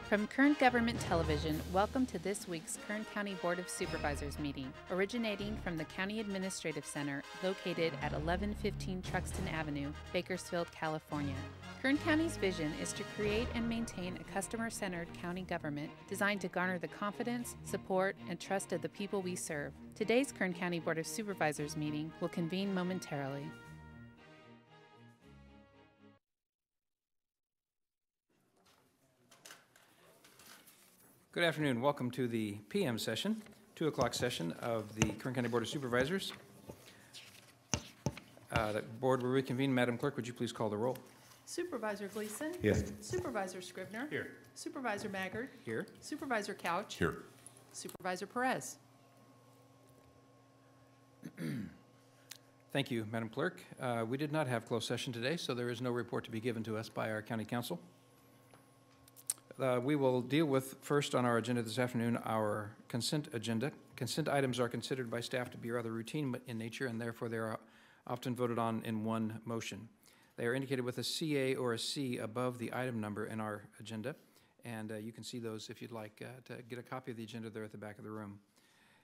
From Kern Government Television, welcome to this week's Kern County Board of Supervisors meeting, originating from the County Administrative Center located at 1115 Truxtun Avenue, Bakersfield, California. Kern County's vision is to create and maintain a customer-centered county government designed to garner the confidence, support, and trust of the people we serve. Today's Kern County Board of Supervisors meeting will convene momentarily. Good afternoon. Welcome to the PM session, 2 o'clock session of the Kern County Board of Supervisors. The board will reconvene. Madam Clerk, would you please call the roll? Supervisor Gleason? Yes. Supervisor Scribner? Here. Supervisor Maggard? Here. Supervisor Couch? Here. Supervisor Perez? Thank you, Madam Clerk. We did not have closed session today, so there is no report to be given to us by our county council. We will deal with first on our agenda this afternoon our consent agenda. Consent items are considered by staff to be rather routine in nature, and therefore they are often voted on in one motion. They are indicated with a CA or a C above the item number in our agenda, and you can see those if you'd like to get a copy of the agenda there at the back of the room.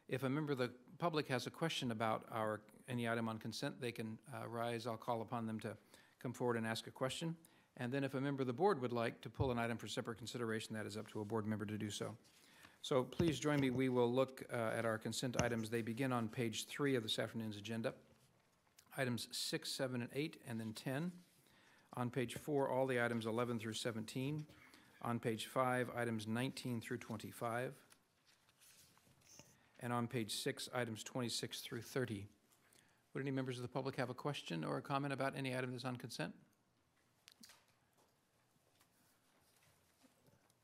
If a member of the public has a question about any item on consent, they can rise. I'll call upon them to come forward and ask a question. And then if a member of the board would like to pull an item for separate consideration, that is up to a board member to do so. So please join me. We will look at our consent items. They begin on page 3 of this afternoon's agenda. Items 6, 7, and 8, and then 10. On page 4, all the items 11 through 17. On page 5, items 19 through 25. And on page 6, items 26 through 30. Would any members of the public have a question or a comment about any item that's on consent?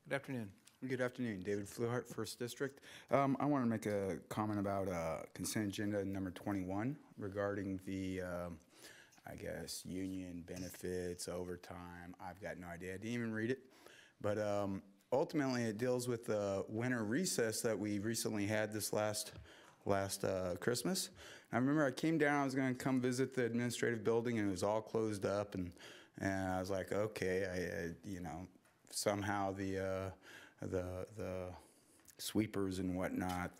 Good afternoon. Good afternoon. David Fluhart, 1st District. I want to make a comment about consent agenda number 21 regarding the, I guess, union benefits, overtime. I've got no idea. I didn't even read it. But ultimately, it deals with the winter recess that we recently had this last Christmas. I remember I came down, I was going to come visit the administrative building, and it was all closed up. And I was like, okay, somehow the sweepers and whatnot,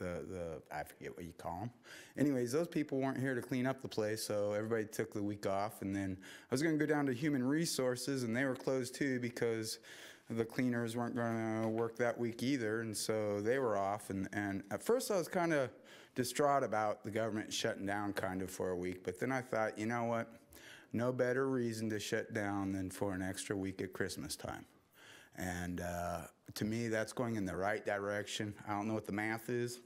I forget what you call them. Anyways, those people weren't here to clean up the place, so everybody took the week off. And then I was going to go down to Human Resources, and they were closed too because the cleaners weren't going to work that week either, and so they were off. And at first I was kind of distraught about the government shutting down kind of for a week, but then I thought, you know what? No better reason to shut down than for an extra week at Christmas time. And to me, that's going in the right direction. I don't know what the math is.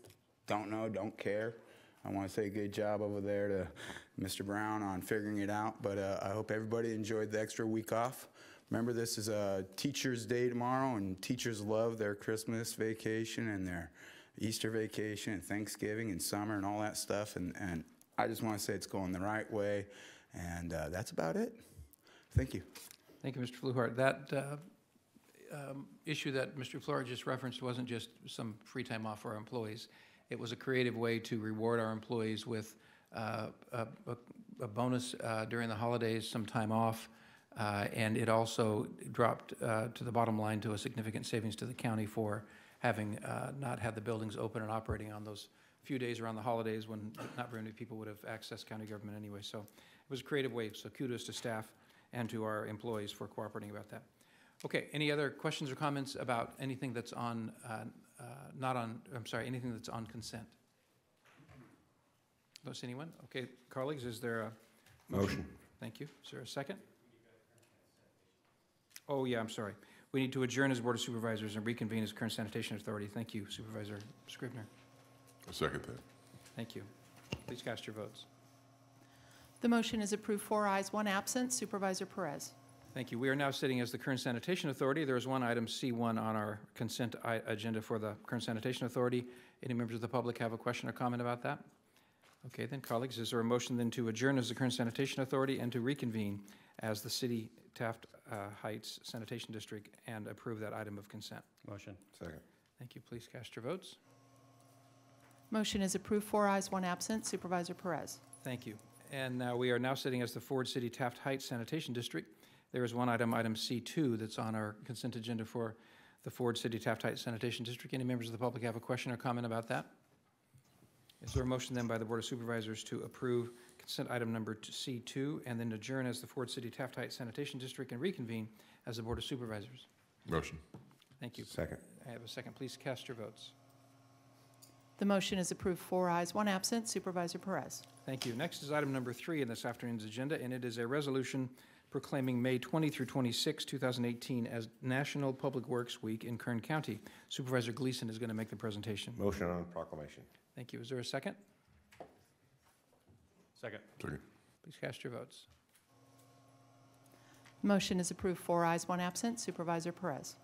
Don't know, don't care. I want to say good job over there to Mr. Brown on figuring it out, but I hope everybody enjoyed the extra week off. Remember, this is a Teacher's Day tomorrow, and teachers love their Christmas vacation and their Easter vacation and Thanksgiving and summer and all that stuff, and I just want to say it's going the right way, and that's about it. Thank you. Thank you, Mr. Fluhart. That issue that Mr. Flora just referenced wasn't just some free time off for our employees. It was a creative way to reward our employees with a bonus during the holidays, some time off, and it also dropped to the bottom line to a significant savings to the county for having not had the buildings open and operating on those few days around the holidays when not very many people would have accessed county government anyway. So it was a creative way, so kudos to staff and to our employees for cooperating about that. Okay, any other questions or comments about anything that's on, anything that's on consent? Don't see anyone? Okay, colleagues, is there a Motion. Thank you. Is there a second? Oh, yeah, I'm sorry. We need to adjourn as Board of Supervisors and reconvene as Kern Sanitation Authority. Thank you, Supervisor Scribner. I second that. Thank you. Please cast your votes. The motion is approved, 4 ayes, 1 absent. Supervisor Perez? Thank you. We are now sitting as the Kern Sanitation Authority. There is one item, C1, on our consent agenda for the Kern Sanitation Authority. Any members of the public have a question or comment about that? Okay, then, colleagues, is there a motion then to adjourn as the Kern Sanitation Authority and to reconvene as the CITY-TAFT Heights Sanitation District and approve that item of consent? Motion. Second. Thank you. Please cast your votes. Motion is approved, 4 ayes, 1 absent. Supervisor Perez? Thank you. And we are now sitting as the Ford City Taft Heights Sanitation District. There is one item, item C2, that's on our consent agenda for the Ford City-TAFT Sanitation District. Any members of the public have a question or comment about that? Is there a motion then by the Board of Supervisors to approve consent item number C2 and then adjourn as the Ford City-TAFT Sanitation District and reconvene as the Board of Supervisors? Motion. Thank you. Second. I have a second. Please cast your votes. The motion is approved, 4 ayes, 1 absent. Supervisor Perez. Thank you. Next is item number 3 in this afternoon's agenda, and it is a resolution proclaiming May 20 through 26, 2018 as National Public Works Week in Kern County. Supervisor Gleason is going to make the presentation. Motion on proclamation. Thank you. Is there a second? Second. Second. Please cast your votes. The motion is approved, 4 ayes, 1 absent. Supervisor Perez.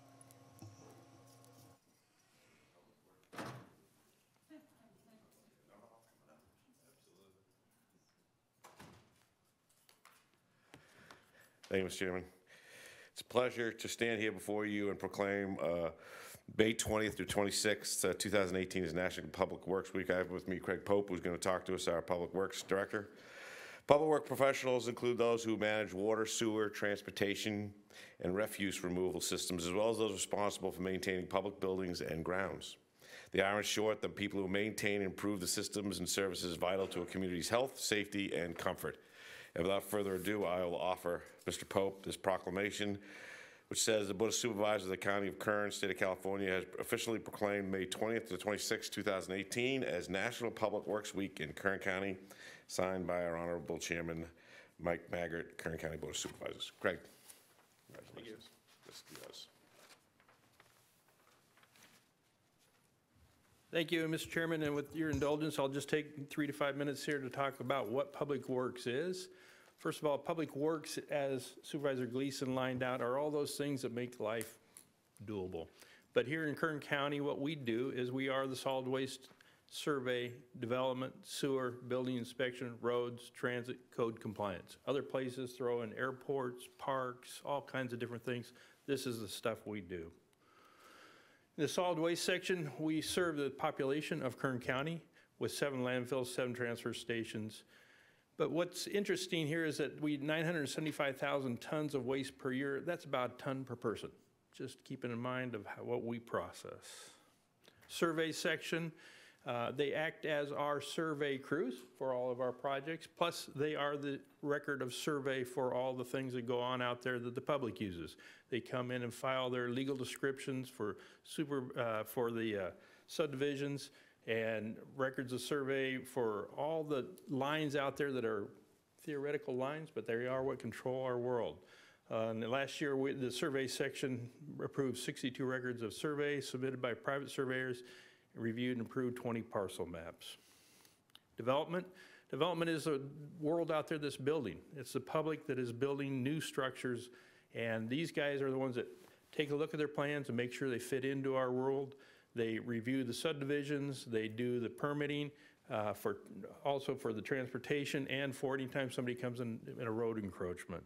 Thank you, Mr. Chairman. It's a pleasure to stand here before you and proclaim May 20th through 26th, 2018 is National Public Works Week. I have with me Craig Pope, who's going to talk to us, our Public Works Director. Public work professionals include those who manage water, sewer, transportation, and refuse removal systems, as well as those responsible for maintaining public buildings and grounds. They are, in short, the people who maintain and improve the systems and services vital to a community's health, safety, and comfort. And without further ado, I will offer Mr. Pope this proclamation, which says the Board of Supervisors of the County of Kern, State of California, has officially proclaimed May 20th to 26th, 2018 as National Public Works Week in Kern County, signed by our Honorable Chairman, Mike Maggart, Kern County Board of Supervisors. Craig. Congratulations. This is yours. Thank you, Mr. Chairman, and with your indulgence, I'll just take 3 to 5 minutes here to talk about what Public Works is. First of all, Public Works, as Supervisor Gleason lined out, are all those things that make life doable. But here in Kern County, what we do is we are the solid waste survey, development, sewer, building inspection, roads, transit, code compliance. Other places throw in airports, parks, all kinds of different things. This is the stuff we do. In the solid waste section, we serve the population of Kern County with 7 landfills, 7 transfer stations. But what's interesting here is that we 975,000 tons of waste per year. That's about a ton per person. Just keeping in mind of what we process. Survey section, they act as our survey crews for all of our projects. Plus, they are the record of survey for all the things that go on out there that the public uses. They come in and file their legal descriptions for the subdivisions and records of survey for all the lines out there that are theoretical lines, but they are what control our world. And last year, the survey section approved 62 records of survey submitted by private surveyors, reviewed and approved 20 parcel maps. Development is a world out there that's building. It's the public that is building new structures, and these guys are the ones that take a look at their plans and make sure they fit into our world. They review the subdivisions, they do the permitting, also for the transportation and for any time somebody comes in a road encroachment.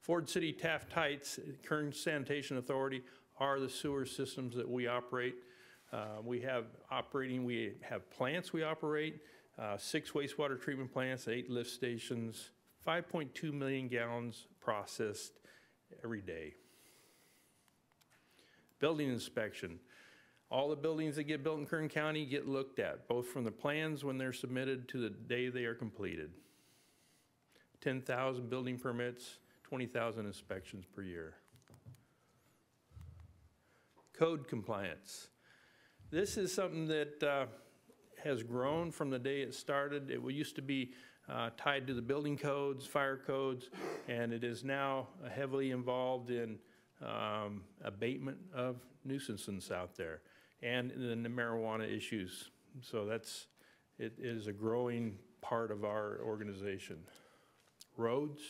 Ford City-TAFT Heights, Kern Sanitation Authority, are the sewer systems that we operate. We have plants we operate, 6 wastewater treatment plants, 8 lift stations, 5.2 million gallons processed every day. Building inspection. All the buildings that get built in Kern County get looked at, both from the plans when they're submitted to the day they are completed. 10,000 building permits, 20,000 inspections per year. Code compliance. This is something that has grown from the day it started. It used to be tied to the building codes, fire codes, and it is now heavily involved in abatement of nuisances out there and in the marijuana issues. So it is a growing part of our organization. Roads,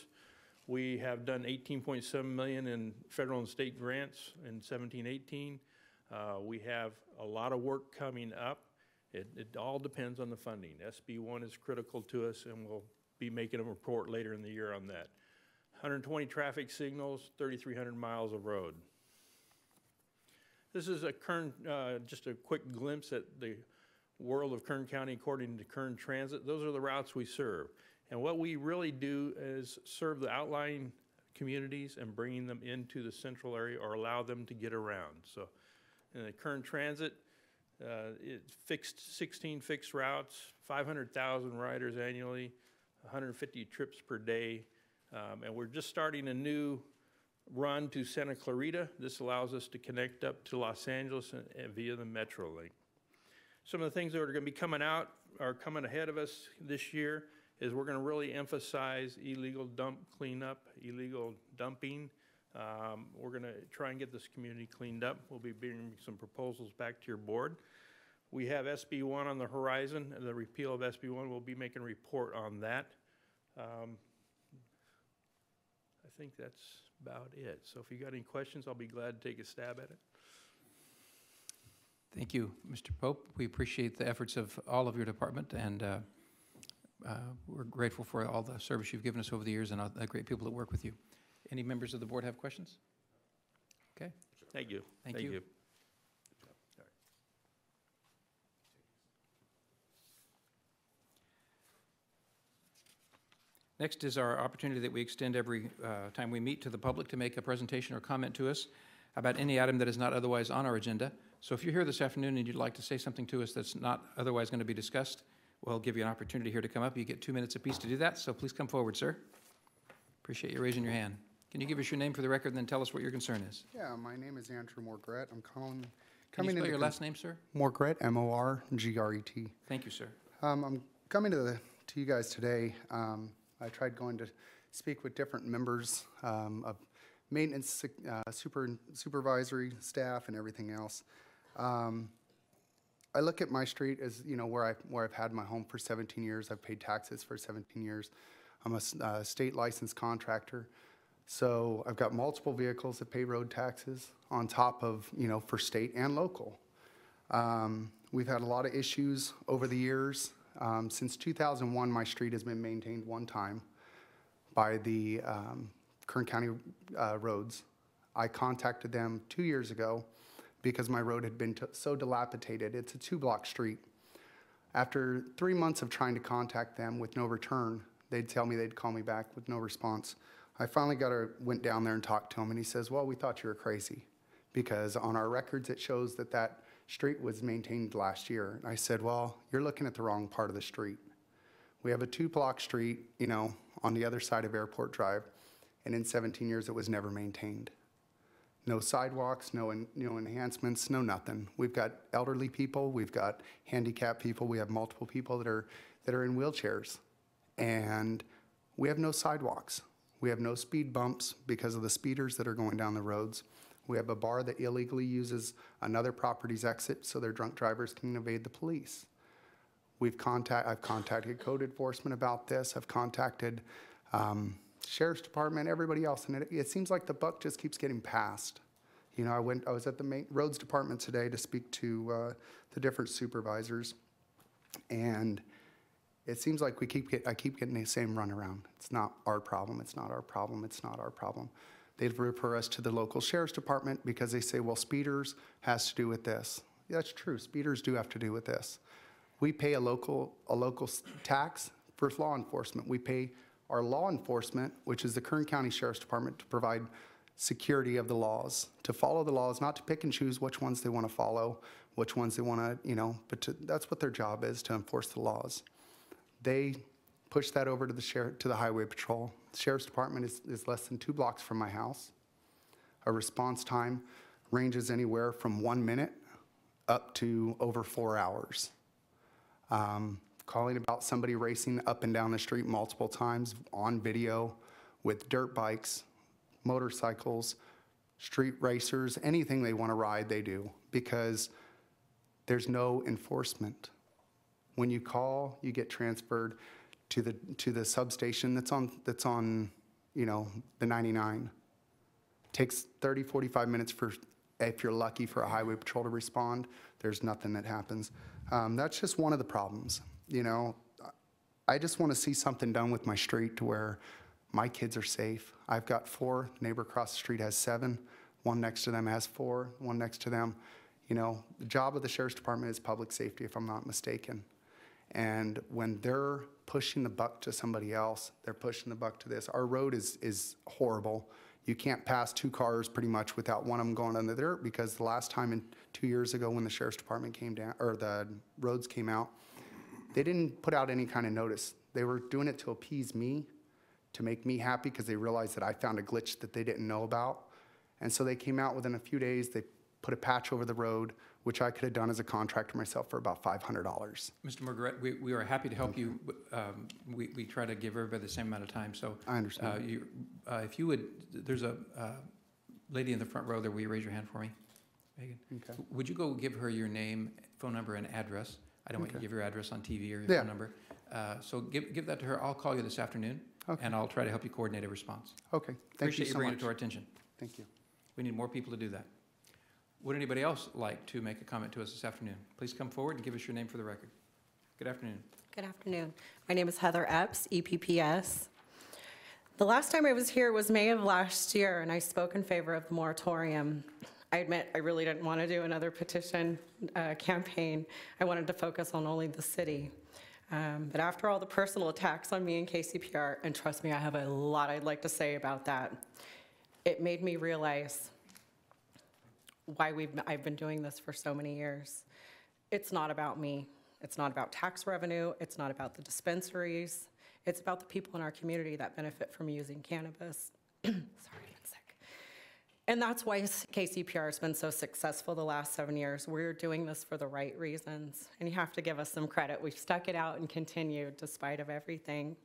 we have done $18.7 million in federal and state grants in 17-18. We have a lot of work coming up. It all depends on the funding. SB1 is critical to us, and we'll be making a report later in the year on that. 120 traffic signals, 3,300 miles of road. This is just a quick glimpse at the world of Kern County according to Kern Transit. Those are the routes we serve. And what we really do is serve the outlying communities and bringing them into the central area or allow them to get around. So in the current transit, it fixed 16 fixed routes, 500,000 riders annually, 150 trips per day. And we're just starting a new run to Santa Clarita. This allows us to connect up to Los Angeles and via the Metrolink. Some of the things that are going to be coming out or coming ahead of us this year is we're going to really emphasize illegal dump cleanup, illegal dumping. We're going to try and get this community cleaned up. We'll be bringing some proposals back to your board. We have SB 1 on the horizon, and the repeal of SB 1. We'll be making a report on that. I think that's about it. So if you got any questions, I'll be glad to take a stab at it. Thank you, Mr. Pope. We appreciate the efforts of all of your department, and we're grateful for all the service you've given us over the years and all the great people that work with you. Any members of the board have questions? Okay. Thank you. Thank you. Next is our opportunity that we extend every time we meet to the public to make a presentation or comment to us about any item that is not otherwise on our agenda. So if you're here this afternoon and you'd like to say something to us that's not otherwise going to be discussed, we'll give you an opportunity here to come up. You get 2 minutes apiece to do that, so please come forward, sir. Appreciate you raising your hand. Can you give us your name for the record and then tell us what your concern is? Yeah, my name is Andrew Morgret. I'm Can you coming spell into your last name, sir? Morgret, M-O-R-G-R-E-T. Thank you, sir. I'm coming to you guys today. I tried going to speak with different members of maintenance, supervisory staff, and everything else. I look at my street as, you know, where I've had my home for 17 years. I've paid taxes for 17 years. I'm a state licensed contractor. So I've got multiple vehicles that pay road taxes on top of, you know, for state and local. We've had a lot of issues over the years. Since 2001, my street has been maintained one time by the Kern County roads. I contacted them 2 years ago because my road had been so dilapidated. It's a 2-block street. After 3 months of trying to contact them with no return, they'd tell me they'd call me back with no response. I finally went down there and talked to him, and he says, well, we thought you were crazy because on our records it shows that that street was maintained last year. And I said, well, you're looking at the wrong part of the street. We have a 2-block street, you know, on the other side of Airport Drive, and in 17 years it was never maintained. No sidewalks, no enhancements, no nothing. We've got elderly people, we've got handicapped people, we have multiple people that are in wheelchairs, and we have no sidewalks. We have no speed bumps because of the speeders that are going down the roads. We have a bar that illegally uses another property's exit so their drunk drivers can evade the police. I've contacted code enforcement about this. I've contacted Sheriff's Department, everybody else, and it seems like the buck just keeps getting passed. You know, I was at the roads department today to speak to the different supervisors, and it seems like I keep getting the same runaround. It's not our problem. It's not our problem. It's not our problem. They refer us to the local sheriff's department because they say, well, speeders has to do with this. Yeah, that's true. Speeders do have to do with this. We pay a local tax for law enforcement. We pay our law enforcement, which is the Kern County Sheriff's Department, to provide security of the laws, to follow the laws, not to pick and choose which ones they want to follow, which ones they want to, you know, that's what their job is, to enforce the laws. They push that over to the highway patrol. The Sheriff's Department is less than 2 blocks from my house. Our response time ranges anywhere from 1 minute up to over 4 hours. Calling about somebody racing up and down the street multiple times on video with dirt bikes, motorcycles, street racers, anything they want to ride, they do, because there's no enforcement. When you call, you get transferred to the substation that's on you know, the 99. Takes 30, 45 minutes if you're lucky for a highway patrol to respond. There's nothing that happens. That's just one of the problems. You know, I just want to see something done with my street to where my kids are safe. I've got 4. Neighbor across the street has 7. One next to them has 4. One next to them. You know, the job of the Sheriff's Department is public safety, if I'm not mistaken. And when they're pushing the buck to somebody else, they're pushing the buck to this. Our road is horrible. You can't pass two cars pretty much without one of them going on the dirt, because the last time 2 years ago when the sheriff's department came down, or the roads came out, they didn't put out any kind of notice. They were doing it to appease me, to make me happy, because they realized that I found a glitch that they didn't know about. And so they came out within a few days, they put a patch over the road, which I could have done as a contractor myself for about $500. Mr. Margaret, we are happy to help you. We try to give everybody the same amount of time, so. I understand. If you would, there's a lady in the front row there. Will you raise your hand for me, Megan? Okay. Would you go give her your name, phone number, and address? I don't want you to give your address on TV or your Yeah. phone number. So give that to her. I'll call you this afternoon, Okay. and I'll try to help you coordinate a response. Okay, thank you Appreciate you so bringing it much. to our attention. Thank you. We need more people to do that. Would anybody else like to make a comment to us this afternoon? Please come forward and give us your name for the record. Good afternoon. Good afternoon. My name is Heather Epps, EPPS. The last time I was here was May of last year, and I spoke in favor of the moratorium. I admit I really didn't want to do another petition campaign. I wanted to focus on only the city. But after all the personal attacks on me and KCPR, and trust me, I have a lot I'd like to say about that, it made me realize why I've been doing this for so many years. It's not about me. It's not about tax revenue. It's not about the dispensaries. It's about the people in our community that benefit from using cannabis. Sorry, I'm sick. And that's why KCPR has been so successful the last 7 years. We're doing this for the right reasons, and you have to give us some credit. We've stuck it out and continued despite of everything.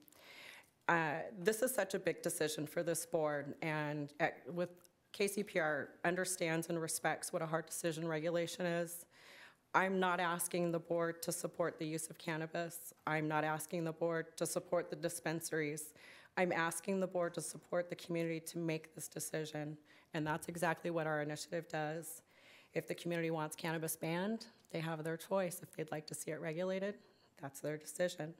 This is such a big decision for this board, and with KCPR understands and respects what a hard decision regulation is. I'm not asking the board to support the use of cannabis. I'm not asking the board to support the dispensaries. I'm asking the board to support the community to make this decision, and that's exactly what our initiative does. If the community wants cannabis banned, they have their choice. If they'd like to see it regulated, that's their decision.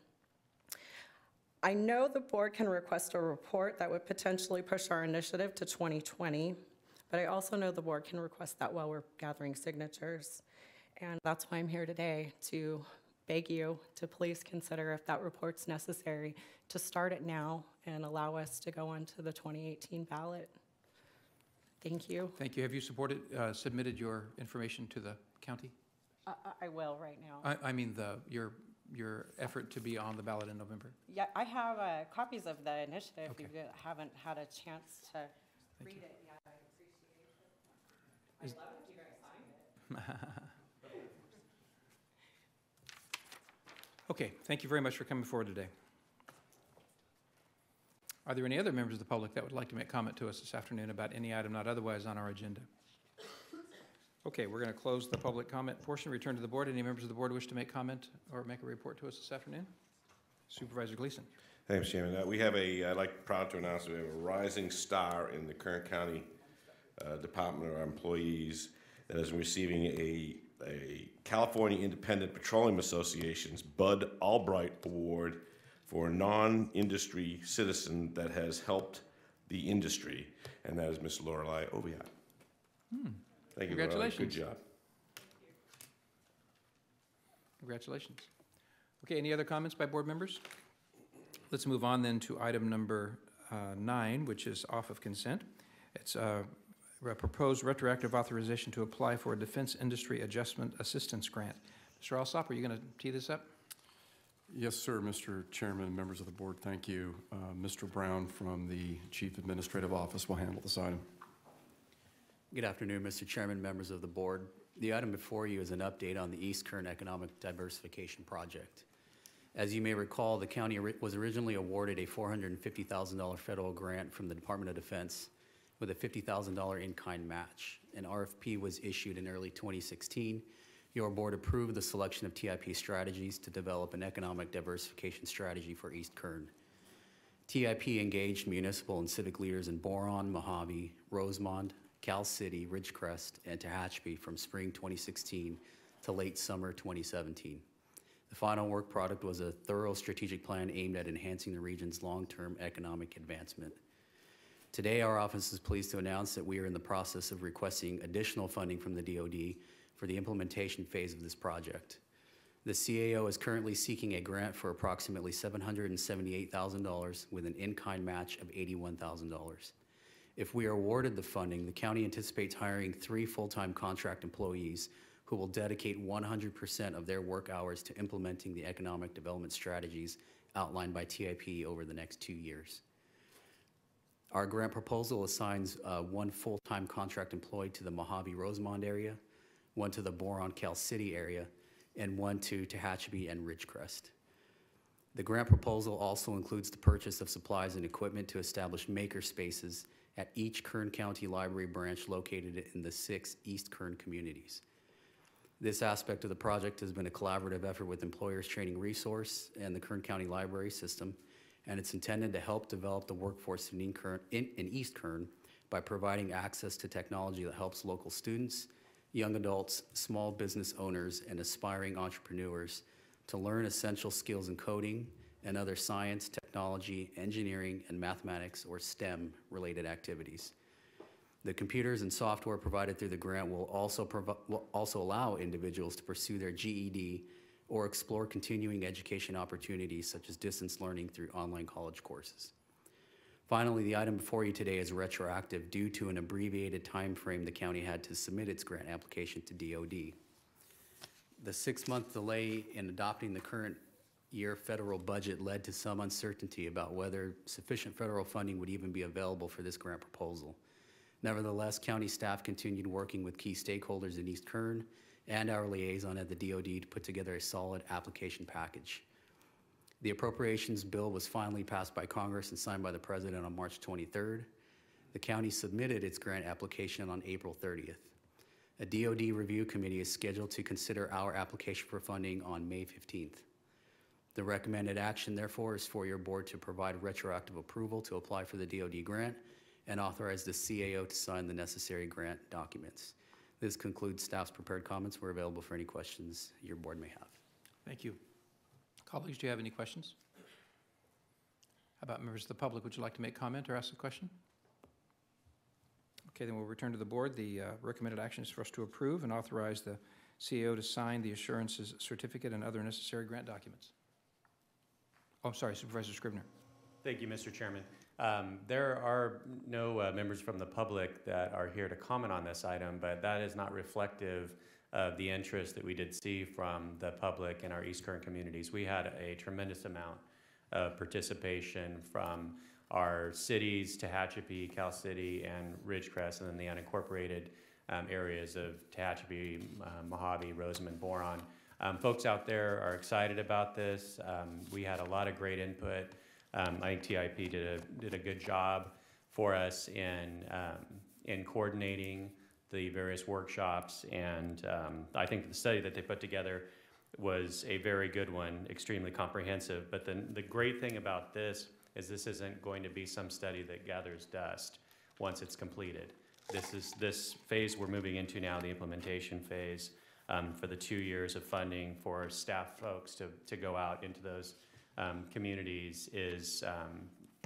I know the board can request a report that would potentially push our initiative to 2020, but I also know the board can request that while we're gathering signatures. And that's why I'm here today, to beg you to please consider if that report's necessary, to start it now and allow us to go on to the 2018 ballot. Thank you. Thank you. Have you submitted your information to the county? I will right now. I mean your effort to be on the ballot in November. Yeah, I have copies of the initiative. Okay. If you haven't had a chance to read it yet, I appreciate it. I love it if you guys signed it. Okay, thank you very much for coming forward today. Are there any other members of the public that would like to make comment to us this afternoon about any item not otherwise on our agenda? Okay, we're going to close the public comment portion, return to the board. Any members of the board wish to make comment or make a report to us this afternoon? Supervisor Gleason. Thanks, Chairman. I'd proud to announce that we have a rising star in the Kern County Department of Employees that is receiving a California Independent Petroleum Association's Bud Albright Award for a non-industry citizen that has helped the industry, and that is Ms. Lorelei Oviatt. Thank you, Congratulations. Lorelei. Good job. Congratulations. Okay, any other comments by board members? Let's move on then to item number 9, which is off of consent. It's a proposed retroactive authorization to apply for a Defense Industry Adjustment Assistance Grant. Mr. Alsop, are you going to tee this up? Yes, sir, Mr. Chairman and members of the board, thank you. Mr. Brown from the Chief Administrative Office will handle this item. Good afternoon, Mr. Chairman, members of the board. The item before you is an update on the East Kern Economic Diversification Project. As you may recall, the county was originally awarded a $450,000 federal grant from the Department of Defense with a $50,000 in-kind match. An RFP was issued in early 2016. Your board approved the selection of TIP strategies to develop an economic diversification strategy for East Kern. TIP engaged municipal and civic leaders in Boron, Mojave, Rosemont, Cal City, Ridgecrest, and Tehachapi from spring 2016 to late summer 2017. The final work product was a thorough strategic plan aimed at enhancing the region's long-term economic advancement. Today, our office is pleased to announce that we are in the process of requesting additional funding from the DoD for the implementation phase of this project. The CAO is currently seeking a grant for approximately $778,000 with an in-kind match of $81,000. If we are awarded the funding, the county anticipates hiring 3 full-time contract employees who will dedicate 100% of their work hours to implementing the economic development strategies outlined by TIP over the next 2 years. Our grant proposal assigns 1 full-time contract employee to the Mojave-Rosemont area, 1 to the Boron-Cal City area, and 1 to Tehachapi and Ridgecrest. The grant proposal also includes the purchase of supplies and equipment to establish maker spaces at each Kern County Library branch located in the 6 East Kern communities. This aspect of the project has been a collaborative effort with Employers Training Resource and the Kern County Library System, and it's intended to help develop the workforce in East Kern by providing access to technology that helps local students, young adults, small business owners, and aspiring entrepreneurs to learn essential skills in coding and other science, technology, engineering, and mathematics or STEM-related activities. The computers and software provided through the grant will also allow individuals to pursue their GED or explore continuing education opportunities such as distance learning through online college courses. Finally, the item before you today is retroactive due to an abbreviated time frame the county had to submit its grant application to DOD. The 6-month delay in adopting the current year federal budget led to some uncertainty about whether sufficient federal funding would even be available for this grant proposal. Nevertheless, county staff continued working with key stakeholders in East Kern and our liaison at the DOD to put together a solid application package. The appropriations bill was finally passed by Congress and signed by the President on March 23rd. The county submitted its grant application on April 30th. A DOD review committee is scheduled to consider our application for funding on May 15th. The recommended action, therefore, is for your board to provide retroactive approval to apply for the DOD grant and authorize the CAO to sign the necessary grant documents. This concludes staff's prepared comments. We're available for any questions your board may have. Thank you. Colleagues, do you have any questions? How about members of the public? Would you like to make comment or ask a question? Okay, then we'll return to the board. The recommended action is for us to approve and authorize the CAO to sign the assurances certificate and other necessary grant documents. Oh, I'm sorry, Supervisor Scribner. Thank you, Mr. Chairman. There are no members from the public that are here to comment on this item, but that is not reflective of the interest that we did see from the public in our East Kern communities. We had a tremendous amount of participation from our cities, Tehachapi, Cal City, and Ridgecrest, and then the unincorporated areas of Tehachapi, Mojave, Rosamond, Boron. Folks out there are excited about this. We had a lot of great input. I think TIP did a good job for us in coordinating the various workshops, and I think the study that they put together was a very good one, extremely comprehensive. But the great thing about this is this isn't going to be some study that gathers dust once it's completed. This phase we're moving into now, the implementation phase, for the 2 years of funding for staff folks to go out into those communities is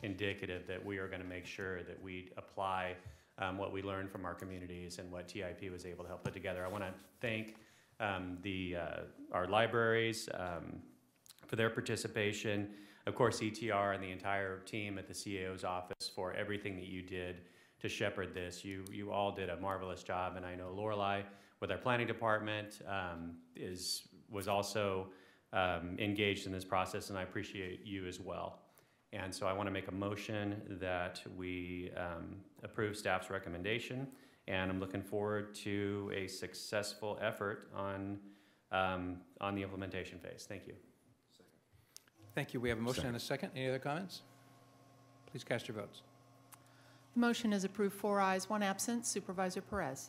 indicative that we are going to make sure that we apply what we learned from our communities and what TIP was able to help put together. I want to thank our libraries for their participation. Of course, ETR and the entire team at the CAO's office for everything that you did to shepherd this. You all did a marvelous job, and I know Lorelei with our planning department was also engaged in this process, and I appreciate you as well. And so I want to make a motion that we approve staff's recommendation, and I'm looking forward to a successful effort on the implementation phase. Thank you. Thank you. We have a motion and a second. Any other comments? Please cast your votes. The motion is approved, 4 ayes, 1 absent. Supervisor Perez.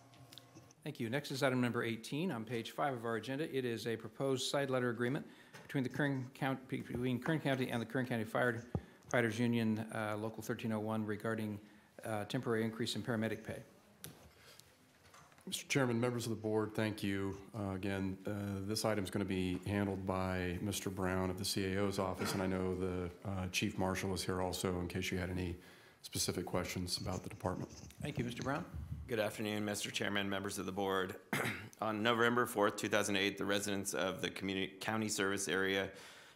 Thank you. Next is item number 18 on page 5 of our agenda. It is a proposed side letter agreement between Kern County and the Kern County Firefighters Union, Local 1301, regarding temporary increase in paramedic pay. Mr. Chairman, members of the board, thank you. Again, this item is going to be handled by Mr. Brown of the CAO's office, and I know the Chief Marshal is here also in case you had any specific questions about the department. Thank you, Mr. Brown. Good afternoon, Mr. Chairman, members of the board. On November 4th, 2008, the residents of the county service area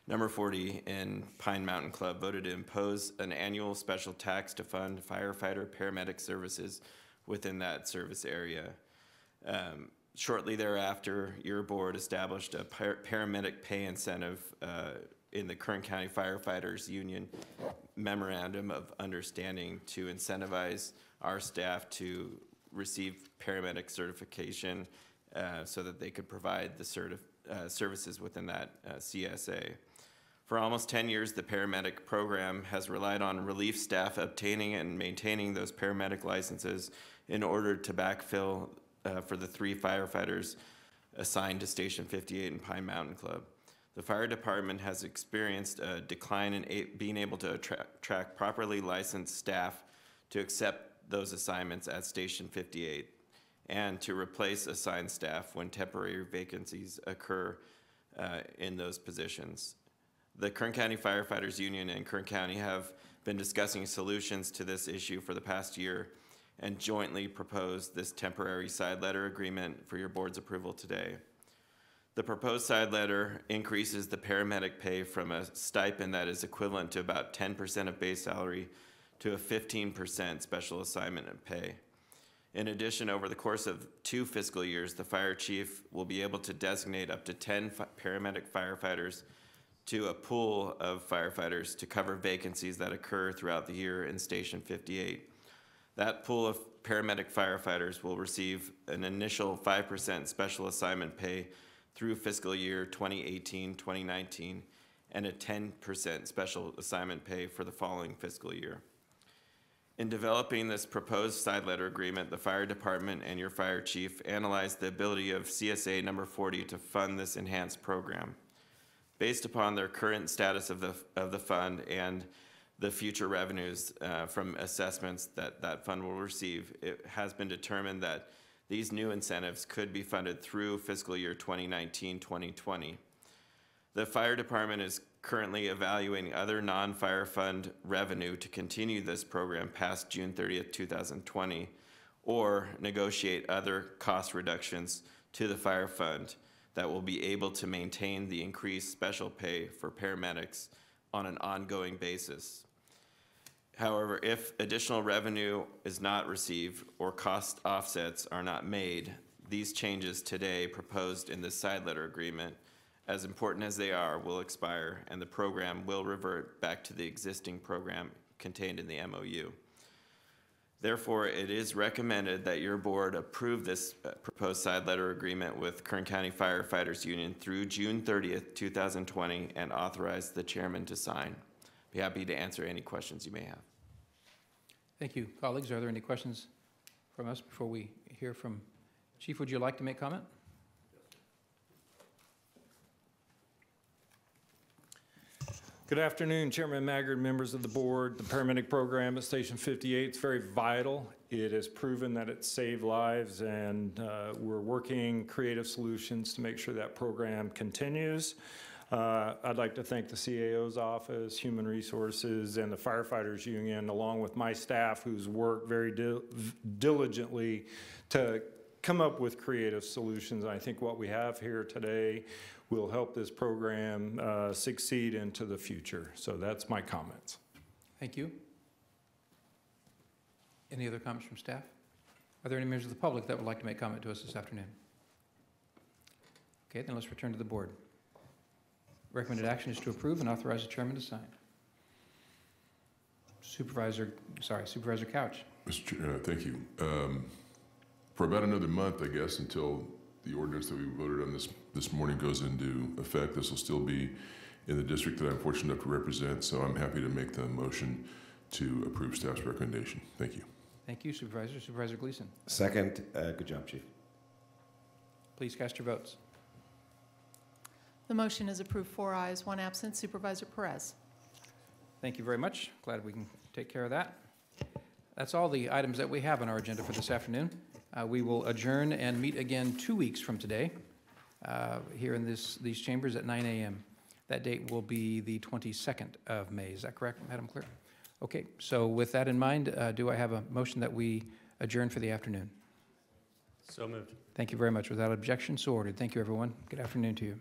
number 40 in Pine Mountain Club voted to impose an annual special tax to fund firefighter paramedic services within that service area. Shortly thereafter, your board established a paramedic pay incentive in the Kern County Firefighters Union Memorandum of Understanding to incentivize our staff to receive paramedic certification so that they could provide the services within that CSA. For almost 10 years, the paramedic program has relied on relief staff obtaining and maintaining those paramedic licenses in order to backfill for the 3 firefighters assigned to Station 58 in Pine Mountain Club. The fire department has experienced a decline in being able to attract properly licensed staff to accept those assignments at Station 58 and to replace assigned staff when temporary vacancies occur in those positions. The Kern County Firefighters Union and Kern County have been discussing solutions to this issue for the past year and jointly proposed this temporary side letter agreement for your board's approval today. The proposed side letter increases the paramedic pay from a stipend that is equivalent to about 10% of base salary to a 15% special assignment and pay. In addition, over the course of 2 fiscal years, the fire chief will be able to designate up to 10 paramedic firefighters to a pool of firefighters to cover vacancies that occur throughout the year in Station 58. That pool of paramedic firefighters will receive an initial 5% special assignment pay through fiscal year 2018-2019 and a 10% special assignment pay for the following fiscal year. In developing this proposed side letter agreement, the fire department and your fire chief analyzed the ability of CSA number 40 to fund this enhanced program. Based upon their current status of the fund and the future revenues from assessments that fund will receive, it has been determined that these new incentives could be funded through fiscal year 2019-2020. The fire department is currently evaluating other non-fire fund revenue to continue this program past June 30th, 2020, or negotiate other cost reductions to the fire fund that will be able to maintain the increased special pay for paramedics on an ongoing basis. However, if additional revenue is not received or cost offsets are not made, these changes today proposed in this side letter agreement, as important as they are, will expire and the program will revert back to the existing program contained in the MOU. Therefore, it is recommended that your board approve this proposed side letter agreement with Kern County Firefighters Union through June 30th, 2020 and authorize the chairman to sign. Be happy to answer any questions you may have. Thank you. Colleagues, are there any questions from us before we hear from Chief? Would you like to make comment? Good afternoon, Chairman Maggard, members of the board. The paramedic program at Station 58 is very vital. It has proven that it saved lives, and we're working creative solutions to make sure that program continues. I'd like to thank the CAO's office, Human Resources, and the Firefighters Union, along with my staff, who's worked very diligently to come up with creative solutions. I think what we have here today will help this program succeed into the future. So that's my comments. Thank you. Any other comments from staff? Are there any members of the public that would like to make comment to us this afternoon? Okay, then let's return to the board. Recommended action is to approve and authorize the chairman to sign. Supervisor Couch. Mr. Chair, thank you. For about another month, I guess, until the ordinance that we voted on this morning goes into effect, this will still be in the district that I'm fortunate enough to represent, so I'm happy to make the motion to approve staff's recommendation. Thank you. Thank you, Supervisor. Supervisor Gleason. Second. Good job, Chief. Please cast your votes. The motion is approved, 4 ayes, 1 absent. Supervisor Perez. Thank you very much. Glad we can take care of that. That's all the items that we have on our agenda for this afternoon. We will adjourn and meet again 2 weeks from today here in these chambers at 9 a.m. That date will be the 22nd of May. Is that correct, Madam Clerk? Okay, so with that in mind, do I have a motion that we adjourn for the afternoon? So moved. Thank you very much. Without objection, so ordered. Thank you, everyone. Good afternoon to you.